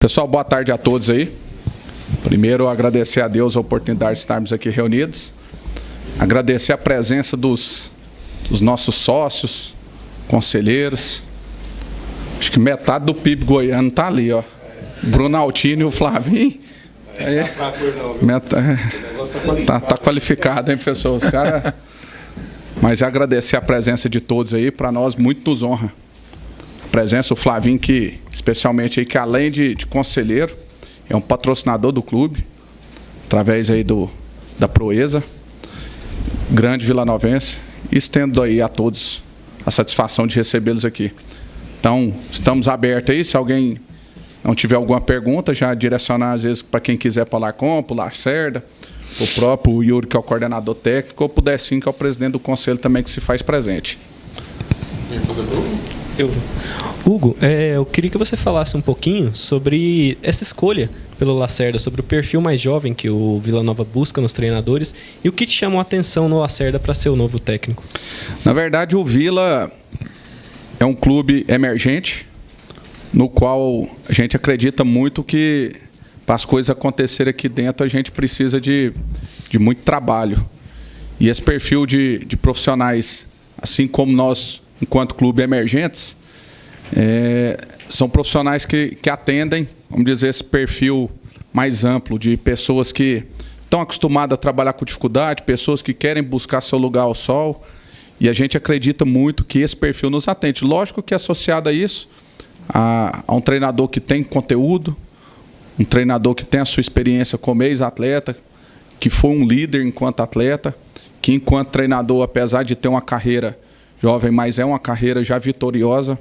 Pessoal, boa tarde a todos aí. Primeiro, agradecer a Deus a oportunidade de estarmos aqui reunidos. Agradecer a presença dos nossos sócios, conselheiros. Acho que metade do PIB goiano está ali, ó. Bruno Altino e o Flavinho. Tá qualificado, hein, pessoal? Os cara... Mas agradecer a presença de todos aí, para nós muito nos honra. A presença do Flavinho, que especialmente aí, que além de conselheiro, é um patrocinador do clube, através aí da Proeza, grande vilanovense, e estendo aí a todos a satisfação de recebê-los aqui. Então, estamos abertos aí, se alguém não tiver alguma pergunta, já direcionar às vezes para quem quiser para o Larcom, para o Lacerda, o próprio Yuri, que é o coordenador técnico, ou para o Decinho, que é o presidente do conselho também, que se faz presente. Hugo, eu queria que você falasse um pouquinho sobre essa escolha pelo Lacerda, sobre o perfil mais jovem que o Vila Nova busca nos treinadores e o que te chamou a atenção no Lacerda para ser o novo técnico. Na verdade, o Vila é um clube emergente, no qual a gente acredita muito que para as coisas acontecerem aqui dentro a gente precisa de muito trabalho. E esse perfil de profissionais, assim como nós, enquanto clube emergentes, são profissionais que atendem, vamos dizer, esse perfil mais amplo de pessoas que estão acostumadas a trabalhar com dificuldade, pessoas que querem buscar seu lugar ao sol, e a gente acredita muito que esse perfil nos atende. Lógico que associado a isso, a um treinador que tem conteúdo, um treinador que tem a sua experiência como ex-atleta, que foi um líder enquanto atleta, que enquanto treinador, apesar de ter uma carreira jovem, mas é uma carreira já vitoriosa,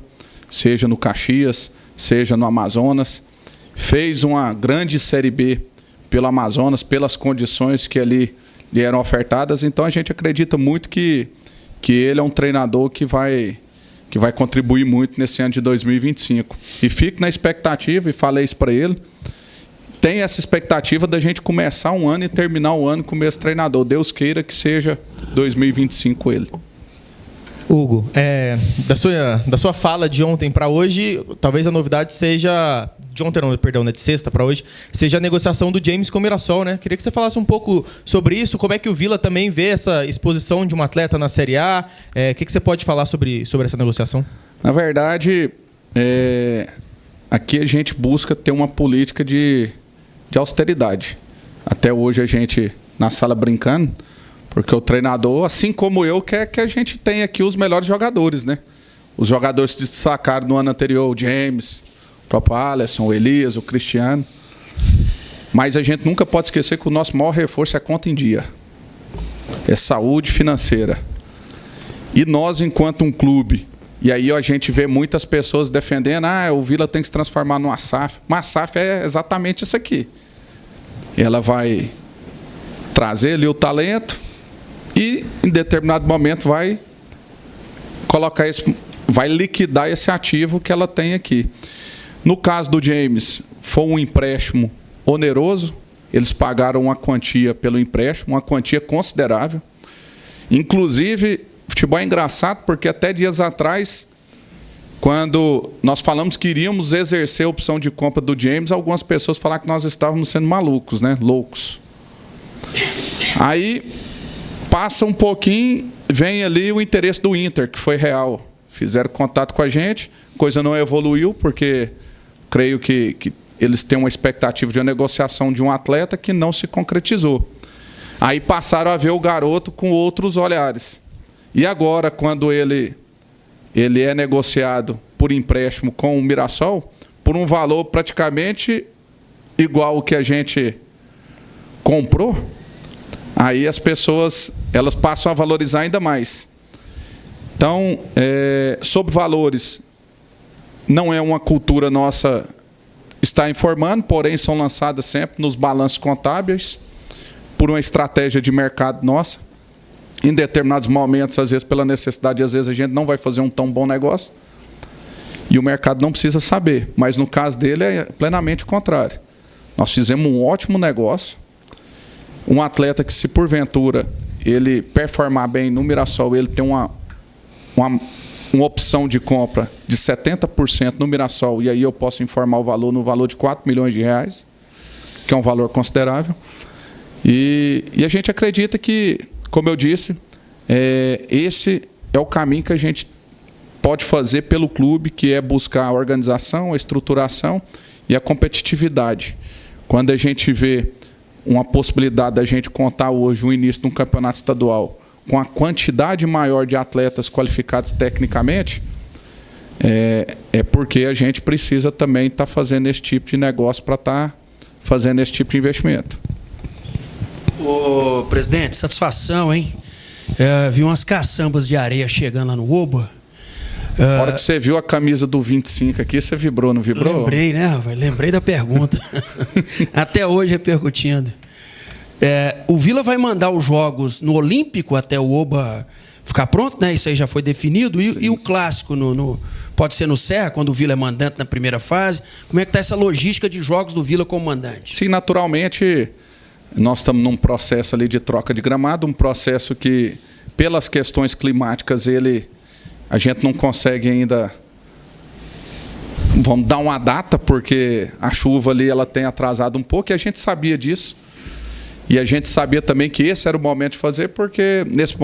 seja no Caxias, seja no Amazonas, fez uma grande Série B pelo Amazonas, pelas condições que ali lhe eram ofertadas. Então a gente acredita muito que ele é um treinador que vai contribuir muito nesse ano de 2025. E fico na expectativa, e falei isso para ele, tem essa expectativa da gente começar um ano e terminar o ano com o mesmo treinador. Deus queira que seja 2025 ele. Hugo, da sua fala de ontem para hoje, talvez a novidade seja... De ontem não, perdão, de sexta para hoje, seja a negociação do James com o Mirassol, né? Queria que você falasse um pouco sobre isso, como é que o Vila também vê essa exposição de um atleta na Série A. O que você pode falar sobre essa negociação? Na verdade, aqui a gente busca ter uma política de austeridade. Até hoje a gente, na sala brincando, porque o treinador, assim como eu, quer que a gente tenha aqui os melhores jogadores, né? Os jogadores que destacaram no ano anterior, o James, o próprio Alisson, o Elias, o Cristiano. Mas a gente nunca pode esquecer que o nosso maior reforço é a conta em dia. É saúde financeira. E nós, enquanto um clube, e aí a gente vê muitas pessoas defendendo, o Vila tem que se transformar numa SAF. Uma SAF é exatamente isso aqui. Ela vai trazer ali o talento e, em determinado momento, vai liquidar esse ativo que ela tem aqui. No caso do James, foi um empréstimo oneroso. Eles pagaram uma quantia pelo empréstimo, uma quantia considerável. Inclusive, futebol é engraçado porque até dias atrás, quando nós falamos que iríamos exercer a opção de compra do James, algumas pessoas falaram que nós estávamos sendo malucos, né? Loucos. Aí, passa um pouquinho, vem ali o interesse do Inter, que foi real. Fizeram contato com a gente, coisa não evoluiu, porque creio que eles têm uma expectativa de uma negociação de um atleta que não se concretizou. Aí passaram a ver o garoto com outros olhares. E agora, quando ele é negociado por empréstimo com o Mirassol, por um valor praticamente igual ao que a gente comprou, aí as pessoas elas passam a valorizar ainda mais. Então, sobre valores, não é uma cultura nossa estar informando, porém são lançadas sempre nos balanços contábeis, por uma estratégia de mercado nossa. Em determinados momentos, às vezes pela necessidade, às vezes a gente não vai fazer um tão bom negócio e o mercado não precisa saber, mas no caso dele é plenamente o contrário. Nós fizemos um ótimo negócio, um atleta que, se porventura ele performar bem no Mirassol, ele tem uma uma opção de compra de 70% no Mirassol, e aí eu posso informar o valor no valor de R$4 milhões, que é um valor considerável. E a gente acredita que, como eu disse, esse é o caminho que a gente pode fazer pelo clube, que é buscar a organização, a estruturação e a competitividade. Quando a gente vê uma possibilidade da gente contar hoje o início de um campeonato estadual com a quantidade maior de atletas qualificados tecnicamente, é porque a gente precisa também estar fazendo esse tipo de negócio para estar fazendo esse tipo de investimento. Ô, presidente, satisfação, hein? Vi umas caçambas de areia chegando lá no Oba. A hora que você viu a camisa do 25 aqui, você vibrou, não vibrou? Lembrei, né? Lembrei da pergunta. Até hoje repercutindo. O Vila vai mandar os jogos no Olímpico até o Oba ficar pronto, né? Isso aí já foi definido. E o clássico pode ser no Serra, quando o Vila é mandante na primeira fase. Como é que está essa logística de jogos do Vila como mandante? Sim, naturalmente, nós estamos num processo ali de troca de gramado, um processo que, pelas questões climáticas, a gente não consegue ainda, vamos dar uma data, porque a chuva ali ela tem atrasado um pouco, e a gente sabia disso. E a gente sabia também que esse era o momento de fazer, porque nesse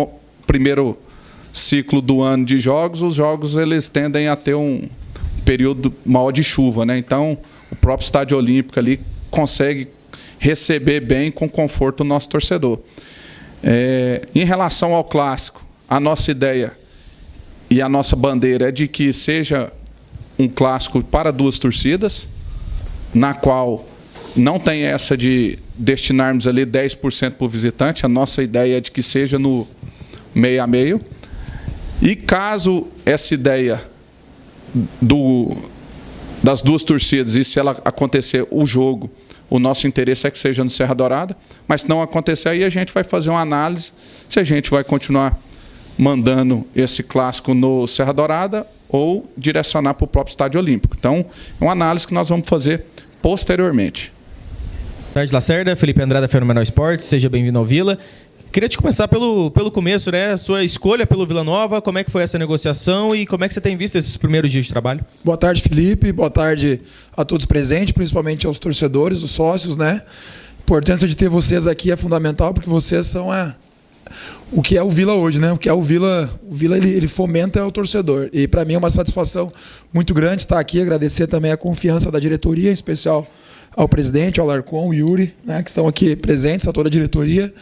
primeiro ciclo do ano de jogos, os jogos eles tendem a ter um período maior de chuva, né? Então, o próprio Estádio Olímpico ali consegue receber bem, com conforto, o nosso torcedor. Em relação ao clássico, a nossa ideia e a nossa bandeira é de que seja um clássico para duas torcidas, na qual não tem essa de destinarmos ali 10% para o visitante. A nossa ideia é de que seja no meio a meio. E caso essa ideia das duas torcidas, e se ela acontecer o jogo, o nosso interesse é que seja no Serra Dourada, mas se não acontecer, aí a gente vai fazer uma análise se a gente vai continuar mandando esse clássico no Serra Dourada ou direcionar para o próprio Estádio Olímpico. Então, é uma análise que nós vamos fazer posteriormente. Boa tarde, Lacerda. Felipe Andrada, Fenomenal Esportes. Seja bem-vindo ao Vila. Queria te começar pelo começo, né? Sua escolha pelo Vila Nova, como é que foi essa negociação e como é que você tem visto esses primeiros dias de trabalho? Boa tarde, Felipe. Boa tarde a todos presentes, principalmente aos torcedores, os sócios, né? A importância de ter vocês aqui é fundamental, porque vocês são o que é o Vila hoje, né? O que é o Vila ele fomenta o torcedor. E para mim é uma satisfação muito grande estar aqui, agradecer também a confiança da diretoria, em especial ao presidente, ao Larcon, ao Yuri, né, que estão aqui presentes, a toda a diretoria.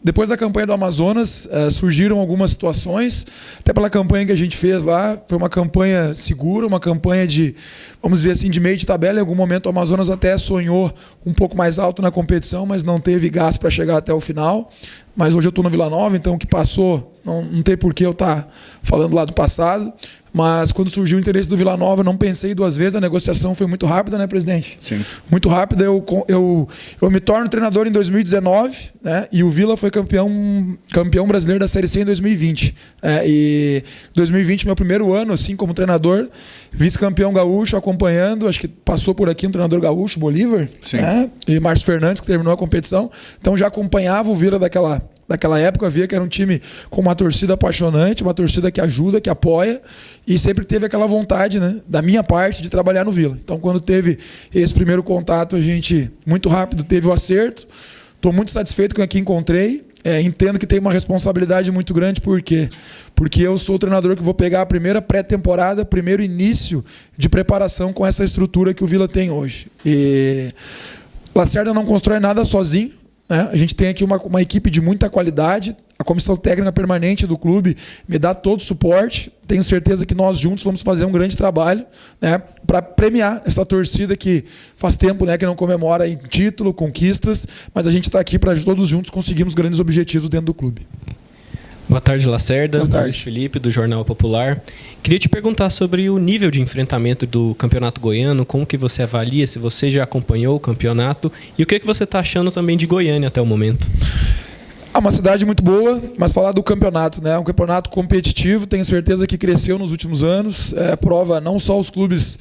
Depois da campanha do Amazonas, surgiram algumas situações, até pela campanha que a gente fez lá, foi uma campanha segura, uma campanha de, vamos dizer assim, de meio de tabela. Em algum momento o Amazonas até sonhou um pouco mais alto na competição, mas não teve gasto para chegar até o final. Mas hoje eu estou no Vila Nova, então o que passou, não tem por que eu estar falando lá do passado. Mas quando surgiu o interesse do Vila Nova, não pensei duas vezes, a negociação foi muito rápida, né, presidente? Sim. Muito rápida. Eu me torno treinador em 2019, né, e o Vila foi campeão brasileiro da Série C em 2020. E 2020, meu primeiro ano, assim, como treinador, vice-campeão gaúcho, acompanhando, acho que passou por aqui um treinador gaúcho, Bolívar, né, e Márcio Fernandes, que terminou a competição. Então já acompanhava o Vila daquela época, via que era um time com uma torcida apaixonante, uma torcida que ajuda, que apoia, e sempre teve aquela vontade, né, da minha parte, de trabalhar no Vila. Então, quando teve esse primeiro contato, a gente, muito rápido, teve o acerto. Estou muito satisfeito com o que encontrei. Entendo que tem uma responsabilidade muito grande, por quê? Porque eu sou o treinador que vou pegar a primeira pré-temporada, primeiro início de preparação com essa estrutura que o Vila tem hoje. E Lacerda não constrói nada sozinho, né? A gente tem aqui uma equipe de muita qualidade. A comissão técnica permanente do clube me dá todo o suporte. Tenho certeza que nós juntos vamos fazer um grande trabalho, né, para premiar essa torcida que faz tempo, né, que não comemora em título, conquistas, mas a gente está aqui para todos juntos conseguirmos grandes objetivos dentro do clube. Boa tarde, Lacerda. Boa tarde. Luiz Felipe, do Jornal Popular. Queria te perguntar sobre o nível de enfrentamento do Campeonato Goiano, como que você avalia, se você já acompanhou o campeonato, e o que você está achando também de Goiânia até o momento? Uma cidade muito boa, mas falar do campeonato, né? Um campeonato competitivo, tenho certeza que cresceu nos últimos anos. Prova não só os clubes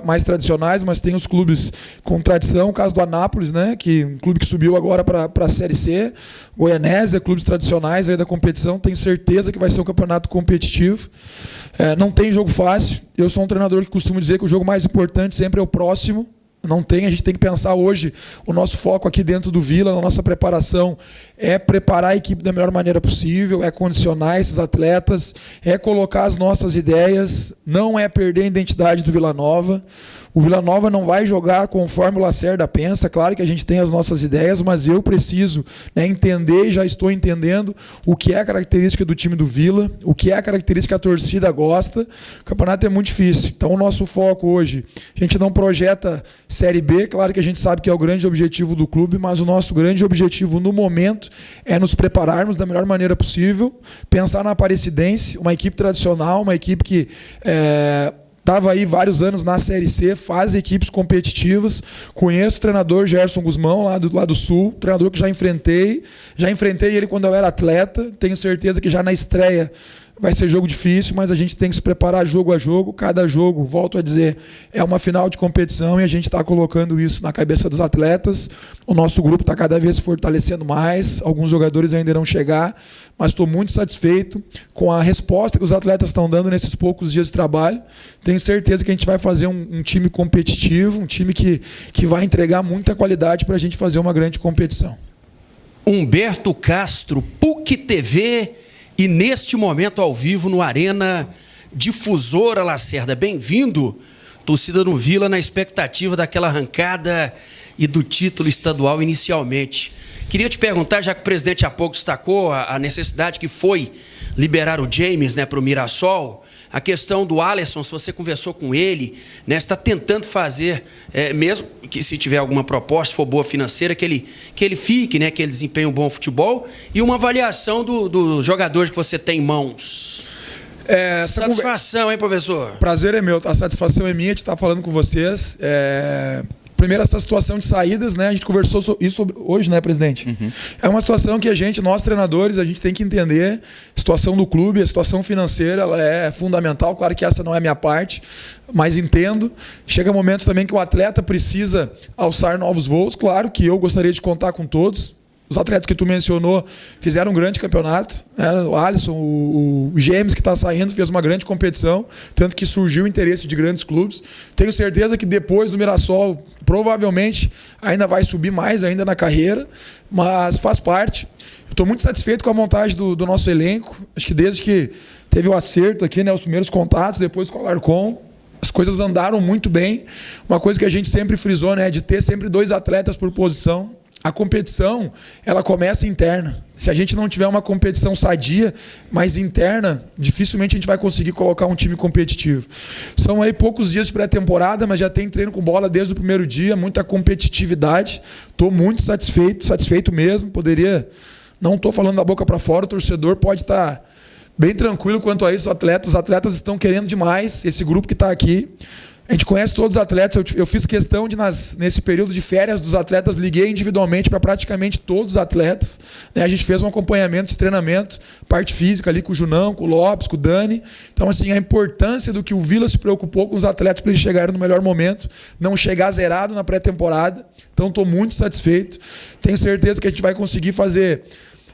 mais tradicionais, mas tem os clubes com tradição. O caso do Anápolis, né? Um clube que subiu agora para a Série C. Goianésia, clubes tradicionais aí da competição. Tenho certeza que vai ser um campeonato competitivo. Não tem jogo fácil. Eu sou um treinador que costumo dizer que o jogo mais importante sempre é o próximo. Não tem, a gente tem que pensar hoje, o nosso foco aqui dentro do Vila, na nossa preparação, é preparar a equipe da melhor maneira possível, é condicionar esses atletas, é colocar as nossas ideias, não é perder a identidade do Vila Nova. O Vila Nova não vai jogar conforme o Lacerda pensa. Claro que a gente tem as nossas ideias, mas eu preciso, né, entender, e já estou entendendo o que é a característica do time do Vila, o que é a característica que a torcida gosta. O campeonato é muito difícil. Então o nosso foco hoje, a gente não projeta Série B, claro que a gente sabe que é o grande objetivo do clube, mas o nosso grande objetivo no momento é nos prepararmos da melhor maneira possível, pensar na Aparecidense, uma equipe tradicional, uma equipe que estava aí vários anos na Série C, faz equipes competitivas. Conheço o treinador Gerson Guzmão, lá do Sul, treinador que já enfrentei ele quando eu era atleta. Tenho certeza que já na estreia vai ser jogo difícil, mas a gente tem que se preparar jogo a jogo. Cada jogo, volto a dizer, é uma final de competição e a gente está colocando isso na cabeça dos atletas. O nosso grupo está cada vez se fortalecendo mais. Alguns jogadores ainda irão chegar, mas estou muito satisfeito com a resposta que os atletas estão dando nesses poucos dias de trabalho. Tenho certeza que a gente vai fazer um time competitivo, um time que vai entregar muita qualidade para a gente fazer uma grande competição. Humberto Castro, PUC TV, e neste momento ao vivo no Arena Difusora Lacerda. Bem-vindo, torcida no Vila, na expectativa daquela arrancada e do título estadual inicialmente. Queria te perguntar, já que o presidente há pouco destacou a necessidade que foi liberar o James, né, para o Mirassol, a questão do Alisson, se você conversou com ele, né, está tentando fazer, mesmo que se tiver alguma proposta, se for boa financeira, que ele fique, né, que ele desempenhe um bom futebol, e uma avaliação do jogador que você tem em mãos. Satisfação, hein, professor? Prazer é meu, a satisfação é minha de estar falando com vocês. Primeiro, essa situação de saídas, né? A gente conversou isso hoje, né, presidente? Uhum. É uma situação que nós treinadores, a gente tem que entender. A situação do clube, a situação financeira, ela é fundamental. Claro que essa não é a minha parte, mas entendo. Chega momentos também que o atleta precisa alçar novos voos. Claro que eu gostaria de contar com todos. Os atletas que tu mencionou fizeram um grande campeonato, né? O Alisson, o James que está saindo, fez uma grande competição, tanto que surgiu o interesse de grandes clubes. Tenho certeza que depois do Mirassol, provavelmente, ainda vai subir mais ainda na carreira, mas faz parte. Estou muito satisfeito com a montagem do nosso elenco. Acho que desde que teve o acerto aqui, né, os primeiros contatos, depois com o Alarcon, as coisas andaram muito bem. Uma coisa que a gente sempre frisou, né, de ter sempre 2 atletas por posição. A competição, ela começa interna. Se a gente não tiver uma competição sadia, mas interna, dificilmente a gente vai conseguir colocar um time competitivo. São aí poucos dias de pré-temporada, mas já tem treino com bola desde o primeiro dia, muita competitividade. Estou muito satisfeito mesmo. Não estou falando da boca para fora, o torcedor pode estar bem tranquilo quanto a isso. Os atletas estão querendo demais, esse grupo que está aqui. A gente conhece todos os atletas. Eu fiz questão de, nesse período de férias dos atletas, liguei individualmente para praticamente todos os atletas. A gente fez um acompanhamento de treinamento, parte física ali com o Junão, com o Lopes, com o Dani. Então, assim, a importância do que o Vila se preocupou com os atletas para eles chegarem no melhor momento, não chegar zerado na pré-temporada. Então, estou muito satisfeito. Tenho certeza que a gente vai conseguir fazer.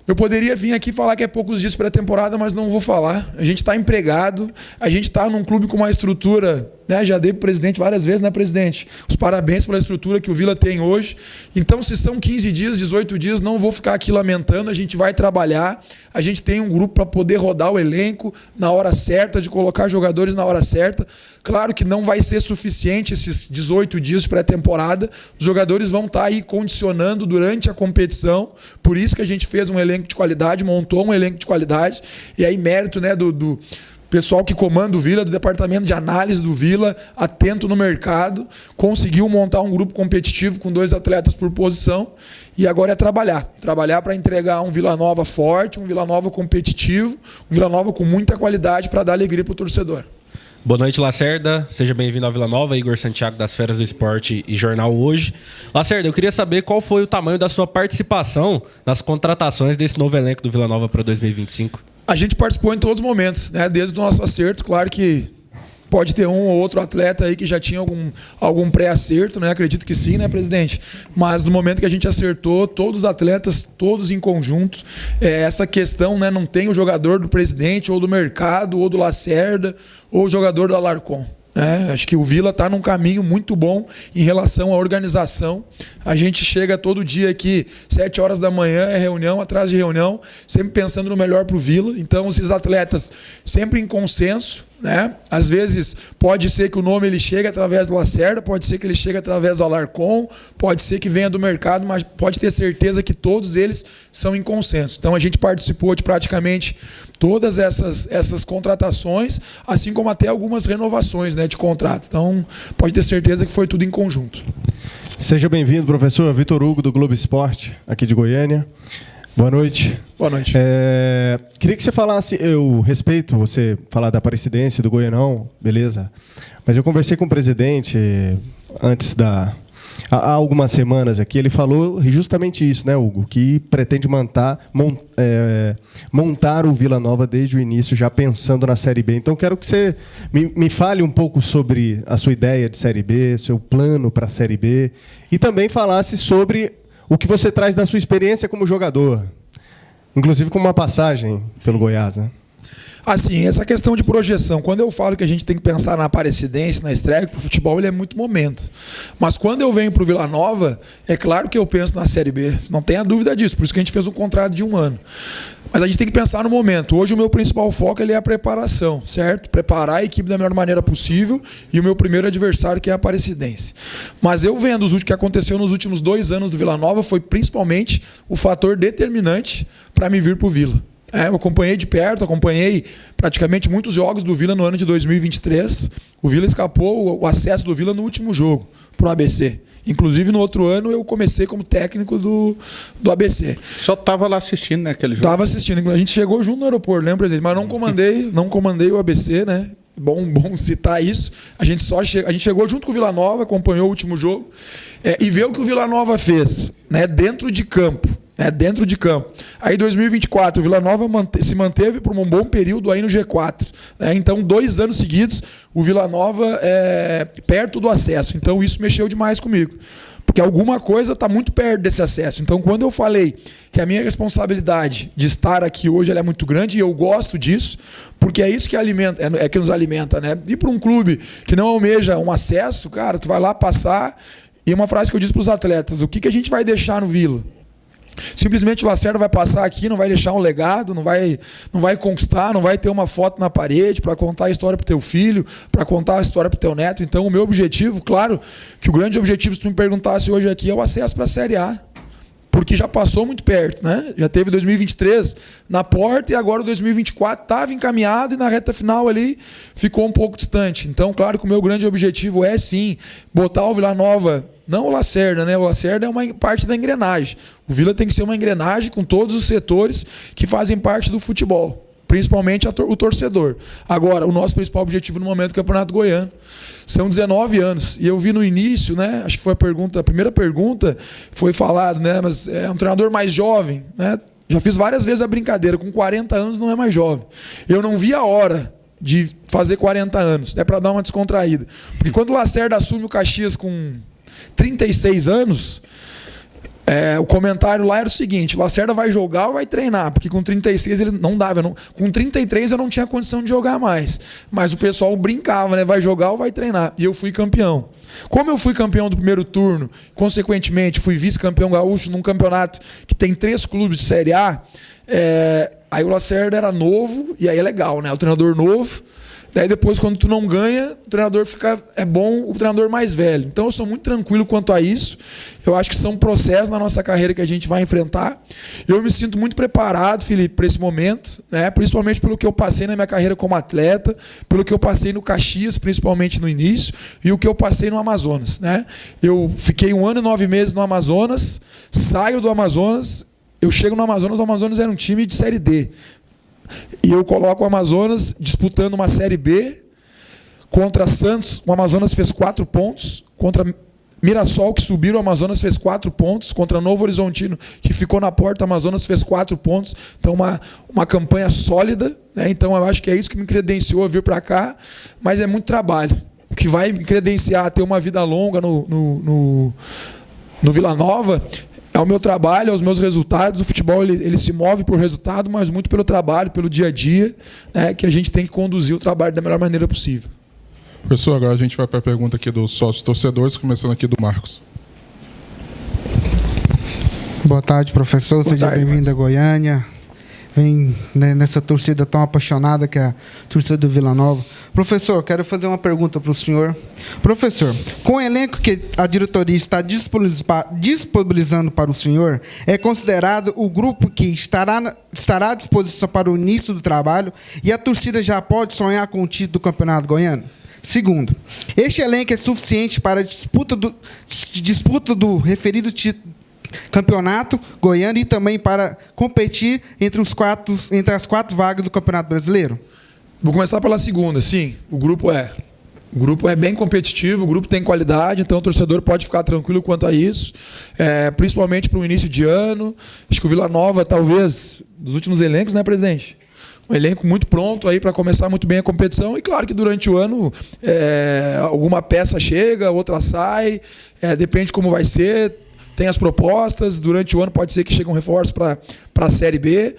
Eu poderia vir aqui falar que é poucos dias pré-temporada, mas não vou falar. A gente está empregado, a gente está num clube com uma estrutura, né? Já dei para o presidente várias vezes, né, presidente? Os parabéns pela estrutura que o Vila tem hoje. Então, se são 15 dias, 18 dias, não vou ficar aqui lamentando, a gente vai trabalhar, a gente tem um grupo para poder rodar o elenco na hora certa, de colocar jogadores na hora certa. Claro que não vai ser suficiente esses 18 dias de pré-temporada, os jogadores vão estar aí condicionando durante a competição, por isso que a gente fez um elenco de qualidade, montou um elenco de qualidade, e aí mérito, né, do pessoal que comanda o Vila, do departamento de análise do Vila, atento no mercado, conseguiu montar um grupo competitivo com 2 atletas por posição, e agora é trabalhar para entregar um Vila Nova forte, um Vila Nova competitivo, um Vila Nova com muita qualidade para dar alegria para o torcedor. Boa noite, Lacerda. Seja bem-vindo ao Vila Nova. Igor Santiago, das Feras do Esporte e Jornal Hoje. Lacerda, eu queria saber qual foi o tamanho da sua participação nas contratações desse novo elenco do Vila Nova para 2025. A gente participou em todos os momentos, né? Desde o nosso acerto, claro que pode ter um ou outro atleta aí que já tinha algum pré-acerto, né? Acredito que sim, né, presidente? Mas no momento que a gente acertou, todos os atletas, todos em conjunto, essa questão, né? Não tem o jogador do presidente, ou do mercado, ou do Lacerda, ou o jogador do Alarcon. Acho que o Vila está num caminho muito bom em relação à organização. A gente chega todo dia aqui, 7 horas da manhã, é reunião atrás de reunião, sempre pensando no melhor para o Vila. Então, esses atletas sempre em consenso, né? Às vezes pode ser que o nome ele chegue através do Lacerda, pode ser que ele chegue através do Alarcon, pode ser que venha do mercado, mas pode ter certeza que todos eles são em consenso. Então a gente participou de praticamente todas essas contratações, assim como até algumas renovações, né, de contrato. Então pode ter certeza que foi tudo em conjunto. Seja bem-vindo, professor Vitor Hugo, do Globo Esporte, aqui de Goiânia. Boa noite. Boa noite. Queria que você falasse, eu respeito você falar da Aparecidense, do Goianão, beleza, mas eu conversei com o presidente antes há algumas semanas aqui, ele falou justamente isso, né, Hugo, que pretende montar o Vila Nova desde o início, já pensando na Série B. Então, quero que você me fale um pouco sobre a sua ideia de Série B, seu plano para a Série B, e também falasse sobre o que você traz da sua experiência como jogador, inclusive com uma passagem pelo Goiás, né? Assim, essa questão de projeção, quando eu falo que a gente tem que pensar na Aparecidense, na estreia, para o futebol ele é muito momento. Mas quando eu venho para o Vila Nova, é claro que eu penso na Série B, não tenha dúvida disso, por isso que a gente fez um contrato de 1 ano. Mas a gente tem que pensar no momento. Hoje o meu principal foco é a preparação, certo? Preparar a equipe da melhor maneira possível e o meu primeiro adversário que é a Aparecidense. Mas eu vendo o que aconteceu nos últimos 2 anos do Vila Nova foi principalmente o fator determinante para me vir para o Vila. Eu acompanhei de perto, acompanhei praticamente muitos jogos do Vila no ano de 2023. O Vila escapou o acesso do Vila no último jogo para o ABC. Inclusive, no outro ano, eu comecei como técnico do ABC. Só estava lá assistindo, né, aquele jogo? Estava assistindo. A gente chegou junto no aeroporto, lembra, presidente? Mas não comandei o ABC, né? Bom citar isso. A gente chegou junto com o Vila Nova, acompanhou o último jogo, e vê o que o Vila Nova fez, né, dentro de campo. Dentro de campo. Aí, em 2024, o Vila Nova se manteve por um bom período aí no G4. Então, 2 anos seguidos, o Vila Nova perto do acesso. Então, isso mexeu demais comigo. Porque alguma coisa está muito perto desse acesso. Então, quando eu falei que a minha responsabilidade de estar aqui hoje ela é muito grande, e eu gosto disso, porque é isso que alimenta, que nos alimenta, né? Ir para um clube que não almeja um acesso, cara, tu vai lá passar. E uma frase que eu disse para os atletas: o que a gente vai deixar no Vila? Simplesmente o Lacerda vai passar aqui, não vai deixar um legado, não vai conquistar, não vai ter uma foto na parede para contar a história para o teu filho, para contar a história para o teu neto. Então, o meu objetivo, claro, que o grande objetivo, se tu me perguntasse hoje aqui, é o acesso para a Série A. Porque já passou muito perto, né? Já teve 2023 na porta e agora o 2024 estava encaminhado e na reta final ali ficou um pouco distante. Então, claro que o meu grande objetivo é, sim, botar o Vila Nova, não o Lacerda, né? O Lacerda é uma parte da engrenagem. O Vila tem que ser uma engrenagem com todos os setores que fazem parte do futebol, principalmente o torcedor. Agora, o nosso principal objetivo no momento do Campeonato Goiano são 19 anos. E eu vi no início, né? Acho que foi a primeira pergunta, foi falado, né? Mas é um treinador mais jovem, né? Já fiz várias vezes a brincadeira, com 40 anos não é mais jovem. Eu não vi a hora de fazer 40 anos, para dar uma descontraída. Porque quando o Lacerda assume o Caxias com 36 anos, o comentário lá era o seguinte: o Lacerda vai jogar ou vai treinar? Porque com 36 ele não dava. Com 33 eu não tinha condição de jogar mais. Mas o pessoal brincava, né? Vai jogar ou vai treinar? E eu fui campeão. Como eu fui campeão do primeiro turno, consequentemente fui vice-campeão gaúcho num campeonato que tem 3 clubes de Série A, aí o Lacerda era novo, e aí é legal, né? O treinador novo. Daí depois, quando tu não ganha, o treinador é bom o treinador mais velho. Então eu sou muito tranquilo quanto a isso. Eu acho que são processos na nossa carreira que a gente vai enfrentar. Eu me sinto muito preparado, Felipe, para esse momento, né? Principalmente pelo que eu passei na minha carreira como atleta, pelo que eu passei no Caxias, principalmente no início, e o que eu passei no Amazonas, né? Eu fiquei 1 ano e 9 meses no Amazonas, saio do Amazonas, eu chego no Amazonas, o Amazonas era um time de Série D. E eu coloco o Amazonas disputando uma Série B Contra Santos, o Amazonas fez 4 pontos. Contra Mirassol, que subiram, o Amazonas fez 4 pontos. Contra Novo Horizontino, que ficou na porta, o Amazonas fez 4 pontos. Então, uma campanha sólida, né? Então, eu acho que é isso que me credenciou a vir para cá. Mas é muito trabalho. O que vai me credenciar a ter uma vida longa no Vila Nova é o meu trabalho, é os meus resultados. O futebol ele se move por resultado, mas muito pelo trabalho, pelo dia a dia, né? Que a gente tem que conduzir o trabalho da melhor maneira possível. Professor, agora a gente vai para a pergunta aqui dos sócios torcedores, começando aqui do Marcos. Boa tarde, professor. Seja bem-vindo a Goiânia. Vem nessa torcida tão apaixonada que é a torcida do Vila Nova. Professor, quero fazer uma pergunta para o senhor. Professor, com o elenco que a diretoria está disponibilizando para o senhor, é considerado o grupo que estará à disposição para o início do trabalho e a torcida já pode sonhar com o título do Campeonato Goiano? Segundo, este elenco é suficiente para a disputa do referido campeonato goiano e também para competir entre as 4 vagas do Campeonato Brasileiro? Vou começar pela segunda. Sim, o grupo é bem competitivo, o grupo tem qualidade, então o torcedor pode ficar tranquilo quanto a isso, principalmente para o início de ano. Acho que o Vila Nova, talvez, dos últimos elencos, né, presidente? Um elenco muito pronto aí para começar muito bem a competição. E claro que durante o ano alguma peça chega, outra sai, depende como vai ser. Tem as propostas, durante o ano pode ser que chegue um reforço para a Série B.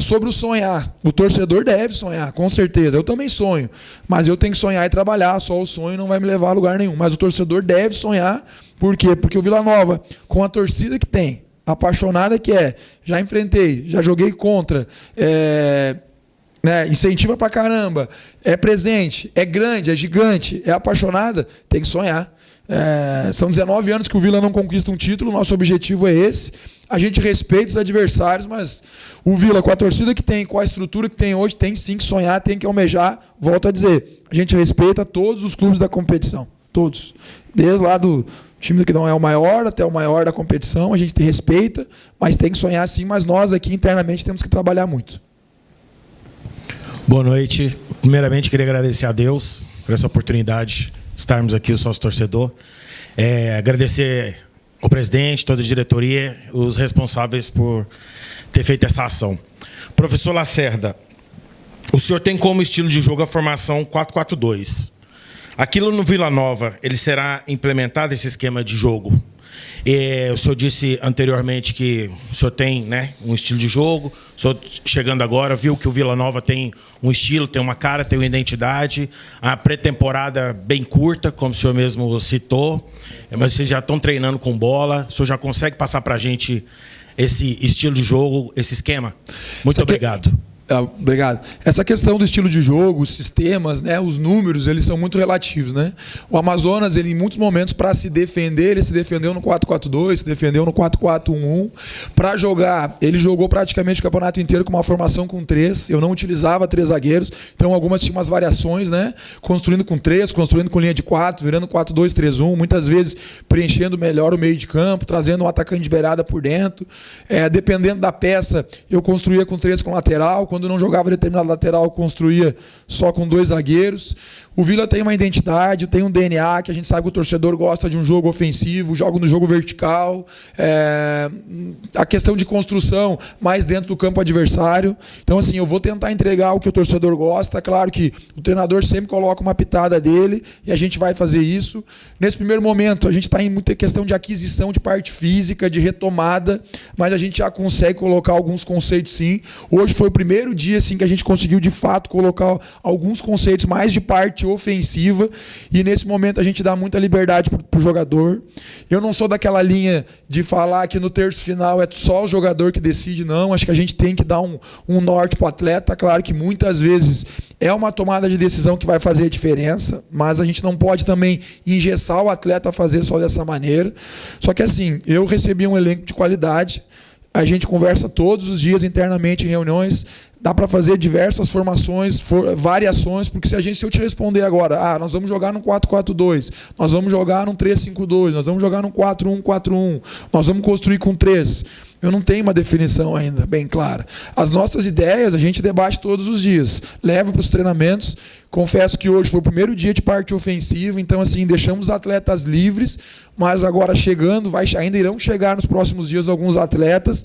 Sobre o sonhar, o torcedor deve sonhar, com certeza. Eu também sonho, mas eu tenho que sonhar e trabalhar. Só o sonho não vai me levar a lugar nenhum. Mas o torcedor deve sonhar. Por quê? Porque o Vila Nova, com a torcida que tem, apaixonada que já enfrentei, já joguei contra, incentiva pra caramba, é presente, é grande, é gigante, é apaixonada, tem que sonhar. São 19 anos que o Vila não conquista um título, nosso objetivo é esse. A gente respeita os adversários, mas o Vila, com a torcida que tem, com a estrutura que tem hoje, tem sim que sonhar, tem que almejar. Volto a dizer, a gente respeita todos os clubes da competição, todos. Desde lá do time que não é o maior até o maior da competição, a gente respeita, mas tem que sonhar sim, mas nós aqui internamente temos que trabalhar muito. Boa noite. Primeiramente, queria agradecer a Deus por essa oportunidade de estarmos aqui, o sócio torcedor. Agradecer ao presidente, toda a diretoria, os responsáveis por ter feito essa ação. Professor Lacerda, o senhor tem como estilo de jogo a formação 4-4-2. Aquilo no Vila Nova, ele será implementado, esse esquema de jogo? O senhor disse anteriormente que o senhor tem, né, um estilo de jogo. O senhor, chegando agora, viu que o Vila Nova tem um estilo, tem uma cara, tem uma identidade. A pré-temporada bem curta, como o senhor mesmo citou. Mas vocês já estão treinando com bola. O senhor já consegue passar para a gente esse estilo de jogo, esse esquema? Muito obrigado. Obrigado. Essa questão do estilo de jogo, os sistemas, né, os números, eles são muito relativos, né? O Amazonas, ele, em muitos momentos, para se defender, ele se defendeu no 4-4-2, se defendeu no 4-4-1-1. Para jogar, ele jogou praticamente o campeonato inteiro com uma formação com 3. Eu não utilizava 3 zagueiros, então algumas tinham umas variações, né? Construindo com 3, construindo com linha de 4, virando 4-2-3-1, muitas vezes preenchendo melhor o meio de campo, trazendo um atacante de beirada por dentro. Dependendo da peça, eu construía com 3 com lateral. Quando não jogava determinado lateral, construía só com 2 zagueiros. O Vila tem uma identidade, tem um DNA, que a gente sabe que o torcedor gosta de um jogo ofensivo, joga no jogo vertical, a questão de construção mais dentro do campo adversário. Então, assim, eu vou tentar entregar o que o torcedor gosta. Claro que o treinador sempre coloca uma pitada dele e a gente vai fazer isso. Nesse primeiro momento, a gente está em muita questão de aquisição de parte física, de retomada, mas a gente já consegue colocar alguns conceitos, sim. Hoje foi o primeiro dia assim, que a gente conseguiu, de fato, colocar alguns conceitos mais de parte ofensiva, e nesse momento a gente dá muita liberdade para o jogador. Eu não sou daquela linha de falar que no terço final é só o jogador que decide, não. Acho que a gente tem que dar um norte para o atleta. Claro que muitas vezes é uma tomada de decisão que vai fazer a diferença, mas a gente não pode também engessar o atleta a fazer só dessa maneira. Só que assim, eu recebi um elenco de qualidade, a gente conversa todos os dias internamente em reuniões. Dá para fazer diversas formações, variações, porque se eu te responder agora, nós vamos jogar no 4-4-2, nós vamos jogar no 3-5-2, nós vamos jogar no 4-1-4-1, nós vamos construir com 3. Eu não tenho uma definição ainda bem clara. As nossas ideias a gente debate todos os dias. Levo para os treinamentos. Confesso que hoje foi o primeiro dia de parte ofensiva, então assim, deixamos os atletas livres, mas agora chegando, ainda irão chegar nos próximos dias alguns atletas.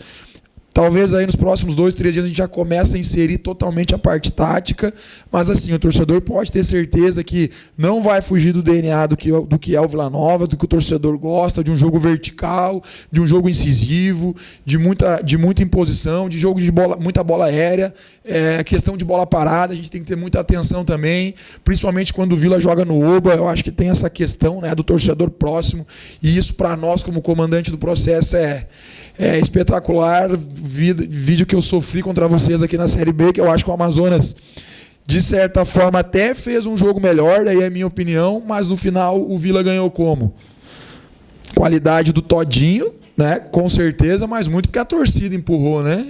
Talvez aí nos próximos 2, 3 dias a gente já comece a inserir totalmente a parte tática, mas assim, o torcedor pode ter certeza que não vai fugir do DNA do que é o Vila Nova, do que o torcedor gosta, de um jogo vertical, de um jogo incisivo, de muita imposição, de jogo de bola, muita bola aérea, questão de bola parada, a gente tem que ter muita atenção também, principalmente quando o Vila joga no Oba, eu acho que tem essa questão, né, do torcedor próximo, e isso para nós como comandante do processo é espetacular. Vídeo que eu sofri contra vocês aqui na Série B, que eu acho que o Amazonas, de certa forma, até fez um jogo melhor, daí é a minha opinião, mas no final o Vila ganhou como? Qualidade do Todinho, né? Com certeza, mas muito porque a torcida empurrou, né?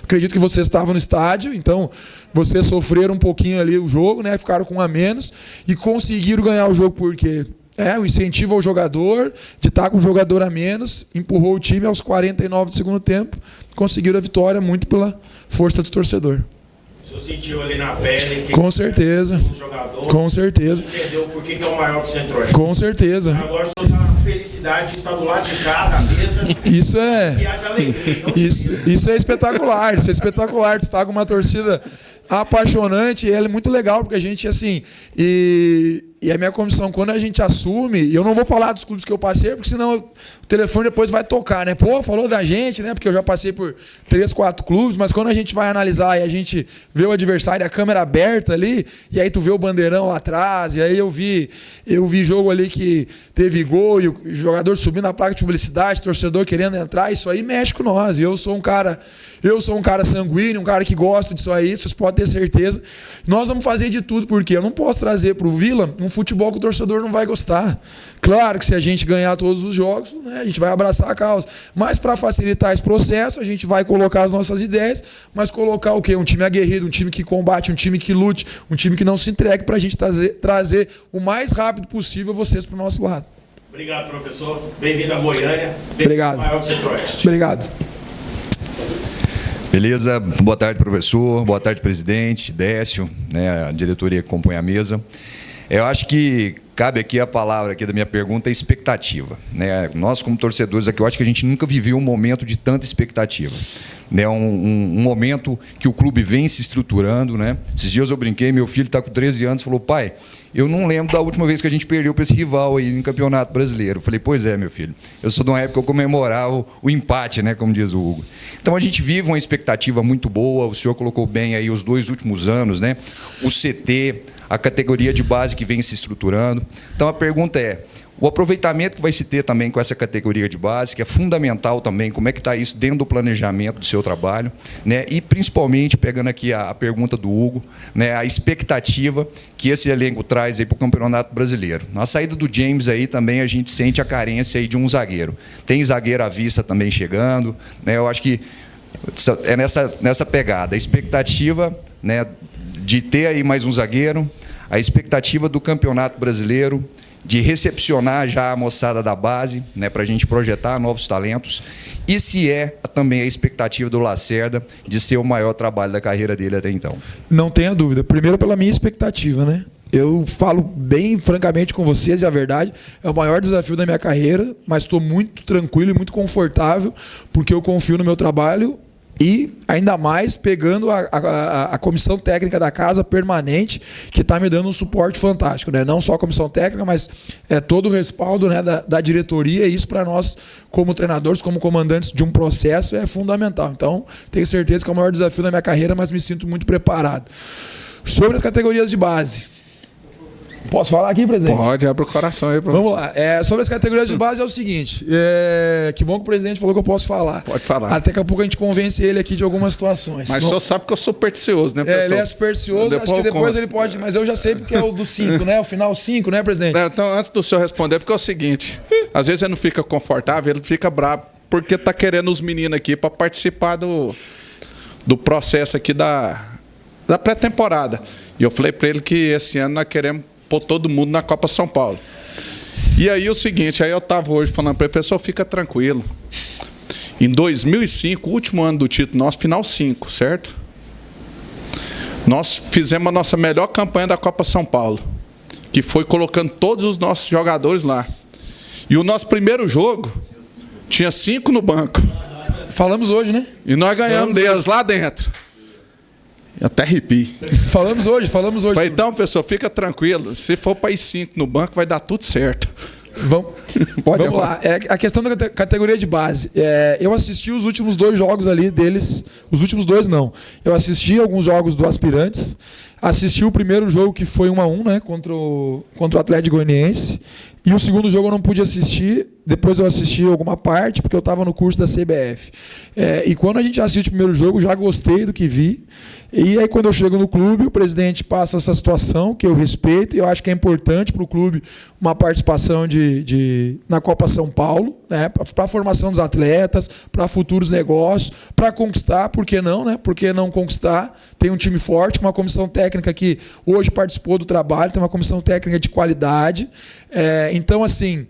Acredito que vocês estavam no estádio, então vocês sofreram um pouquinho ali o jogo, né? Ficaram com um a menos e conseguiram ganhar o jogo porque... o incentivo ao jogador, de estar com um jogador a menos, empurrou o time aos 49 do segundo tempo, conseguiram a vitória muito pela força do torcedor. O senhor sentiu ali na pele que com certeza. Jogador, com certeza. Entendeu por que é o maior do Centro-Oeste. Com certeza. Agora o senhor está na felicidade de estar do lado de cá, da mesa. Isso é. E haja alegria. Isso é espetacular. Isso é espetacular. Tu está com uma torcida apaixonante, e é muito legal, porque a gente, assim, e a minha comissão, quando a gente assume, e eu não vou falar dos clubes que eu passei, porque senão o telefone depois vai tocar, né? Pô, falou da gente, né? Porque eu já passei por 3, 4 clubes, mas quando a gente vai analisar e a gente vê o adversário, a câmera aberta ali, e aí tu vê o bandeirão lá atrás, e aí eu vi jogo ali que teve gol, e o jogador subindo na placa de publicidade, torcedor querendo entrar, isso aí mexe com nós, e eu sou um cara sanguíneo, um cara que gosta disso aí, vocês podem ter certeza. Nós vamos fazer de tudo, porque eu não posso trazer para o Vila um futebol que o torcedor não vai gostar. Claro que se a gente ganhar todos os jogos, né, a gente vai abraçar a causa. Mas para facilitar esse processo, a gente vai colocar as nossas ideias, mas colocar o quê? Um time aguerrido, um time que combate, um time que lute, um time que não se entregue, para a gente trazer o mais rápido possível vocês para o nosso lado. Obrigado, professor. Bem-vindo a Goiânia. Obrigado. Maior do Centro-Oeste. Obrigado. Beleza, boa tarde, professor, boa tarde, presidente, Décio, né, a diretoria que compõe a mesa. Eu acho que cabe aqui a palavra aqui da minha pergunta, expectativa, né? Nós, como torcedores aqui, eu acho que a gente nunca viveu um momento de tanta expectativa, né? Um momento que o clube vem se estruturando, né? Esses dias eu brinquei, meu filho está com 13 anos, falou, pai, eu não lembro da última vez que a gente perdeu para esse rival aí no Campeonato Brasileiro. Eu falei, pois é, meu filho, eu sou de uma época que eu comemorava o empate, né, como diz o Hugo. Então a gente vive uma expectativa muito boa, o senhor colocou bem aí os 2 últimos anos, né? O CT, a categoria de base que vem se estruturando. Então a pergunta é, o aproveitamento que vai se ter também com essa categoria de base, que é fundamental também, como é que está isso dentro do planejamento do seu trabalho, né? E principalmente, pegando aqui a pergunta do Hugo, né, a expectativa que esse elenco traz para o Campeonato Brasileiro. Na saída do James aí também a gente sente a carência aí de um zagueiro. Tem zagueiro à vista também chegando, né? Eu acho que é nessa pegada. A expectativa, né, de ter aí mais um zagueiro, a expectativa do Campeonato Brasileiro, de recepcionar já a moçada da base, né, para a gente projetar novos talentos, e se é também a expectativa do Lacerda de ser o maior trabalho da carreira dele até então. Não tenha dúvida. Primeiro pela minha expectativa, né? Eu falo bem francamente com vocês, e a verdade, é o maior desafio da minha carreira, mas estou muito tranquilo e muito confortável, porque eu confio no meu trabalho. E, ainda mais, pegando a comissão técnica da casa permanente, que está me dando um suporte fantástico, né? Não só a comissão técnica, mas todo o respaldo, né, da diretoria. E isso, para nós, como treinadores, como comandantes de um processo, é fundamental. Então, tenho certeza que é o maior desafio da minha carreira, mas me sinto muito preparado. Sobre as categorias de base. Posso falar aqui, presidente? Pode, abre o coração aí, professor. Vamos lá. Sobre as categorias de base é o seguinte. Que bom que o presidente falou que eu posso falar. Pode falar. Até daqui a pouco a gente convence ele aqui de algumas situações. Mas o senhor sabe que eu sou supersticioso, né, professor? Ele é supersticioso, acho que depois ele pode... Mas eu já sei porque é o do 5, né? O final 5, né, presidente? Então, antes do senhor responder, porque é o seguinte. Às vezes ele não fica confortável, ele fica bravo, porque tá querendo os meninos aqui para participar do processo aqui da pré-temporada. E eu falei para ele que esse ano nós queremos pôr todo mundo na Copa São Paulo. E aí o seguinte, aí eu estava hoje falando, professor, fica tranquilo. Em 2005, o último ano do título nosso, final 5, certo? Nós fizemos a nossa melhor campanha da Copa São Paulo, que foi colocando todos os nossos jogadores lá. E o nosso primeiro jogo tinha 5 no banco. Falamos hoje, né? E nós ganhamos deles lá dentro. Eu até arrepio. Falamos hoje. Então, pessoal, fica tranquilo. Se for para ir 5 no banco, vai dar tudo certo. Vamos lá. A questão da categoria de base. Eu assisti os últimos 2 jogos ali deles. Os últimos 2 não. Eu assisti alguns jogos do Aspirantes. Assisti o primeiro jogo que foi 1-1, né, contra o Atlético Goianiense. E o segundo jogo eu não pude assistir. Depois eu assisti alguma parte, porque eu estava no curso da CBF. E quando a gente assiste o primeiro jogo, já gostei do que vi. E aí, quando eu chego no clube, o presidente passa essa situação, que eu respeito, e eu acho que é importante para o clube uma participação na Copa São Paulo, né, para a formação dos atletas, para futuros negócios, para conquistar, por que não, né? Por que não conquistar? Tem um time forte, uma comissão técnica que hoje participou do trabalho, tem uma comissão técnica de qualidade. Então, assim,